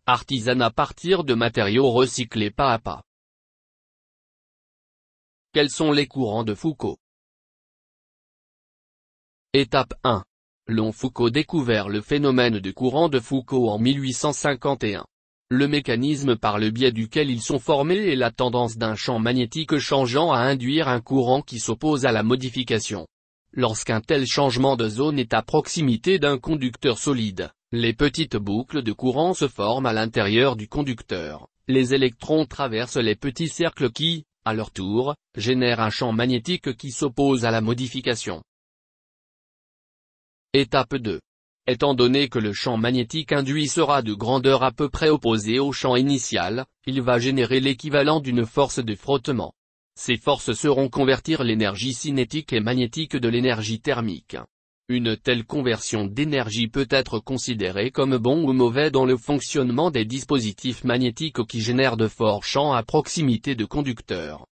artisanat à partir de matériaux recyclés pas à pas. Quels sont les courants de Foucault? Étape 1. Léon Foucault découvert le phénomène du courant de Foucault en 1851. Le mécanisme par le biais duquel ils sont formés est la tendance d'un champ magnétique changeant à induire un courant qui s'oppose à la modification. Lorsqu'un tel changement de zone est à proximité d'un conducteur solide, les petites boucles de courant se forment à l'intérieur du conducteur. Les électrons traversent les petits cercles qui, à leur tour, génèrent un champ magnétique qui s'oppose à la modification. Étape 2. Étant donné que le champ magnétique induit sera de grandeur à peu près opposée au champ initial, il va générer l'équivalent d'une force de frottement. Ces forces seront convertir l'énergie cinétique et magnétique de l'énergie thermique. Une telle conversion d'énergie peut être considérée comme bon ou mauvais dans le fonctionnement des dispositifs magnétiques qui génèrent de forts champs à proximité de conducteurs.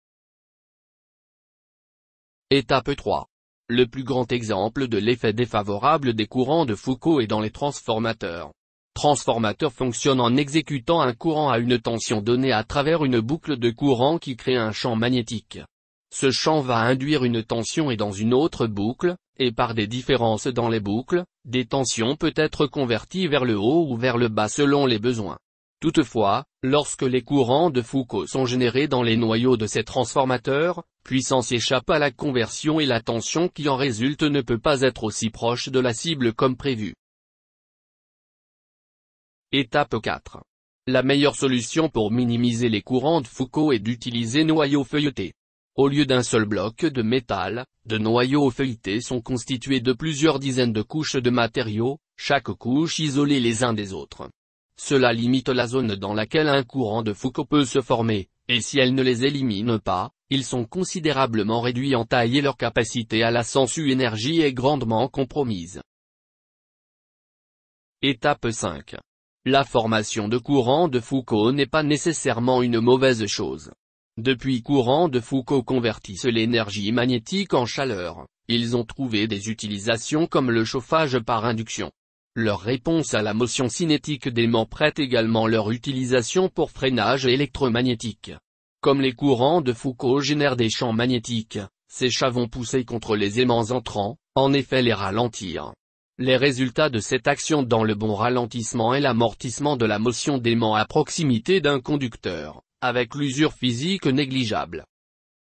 Étape 3. Le plus grand exemple de l'effet défavorable des courants de Foucault est dans les transformateurs. Transformateur fonctionne en exécutant un courant à une tension donnée à travers une boucle de courant qui crée un champ magnétique. Ce champ va induire une tension et dans une autre boucle, et par des différences dans les boucles, des tensions peuvent être converties vers le haut ou vers le bas selon les besoins. Toutefois, lorsque les courants de Foucault sont générés dans les noyaux de ces transformateurs, puissance échappe à la conversion et la tension qui en résulte ne peut pas être aussi proche de la cible comme prévu. Étape 4. La meilleure solution pour minimiser les courants de Foucault est d'utiliser noyaux feuilletés. Au lieu d'un seul bloc de métal, de noyaux feuilletés sont constitués de plusieurs dizaines de couches de matériaux, chaque couche isolée les uns des autres. Cela limite la zone dans laquelle un courant de Foucault peut se former, et si elle ne les élimine pas, ils sont considérablement réduits en taille et leur capacité à la sensu énergie est grandement compromise. Étape 5. La formation de courants de Foucault n'est pas nécessairement une mauvaise chose. Depuis courants de Foucault convertissent l'énergie magnétique en chaleur, ils ont trouvé des utilisations comme le chauffage par induction. Leur réponse à la motion cinétique d'aimant prête également leur utilisation pour freinage électromagnétique. Comme les courants de Foucault génèrent des champs magnétiques, ces champs vont pousser contre les aimants entrants, en effet les ralentir. Les résultats de cette action dans le bon ralentissement est l'amortissement de la motion d'aimant à proximité d'un conducteur, avec l'usure physique négligeable.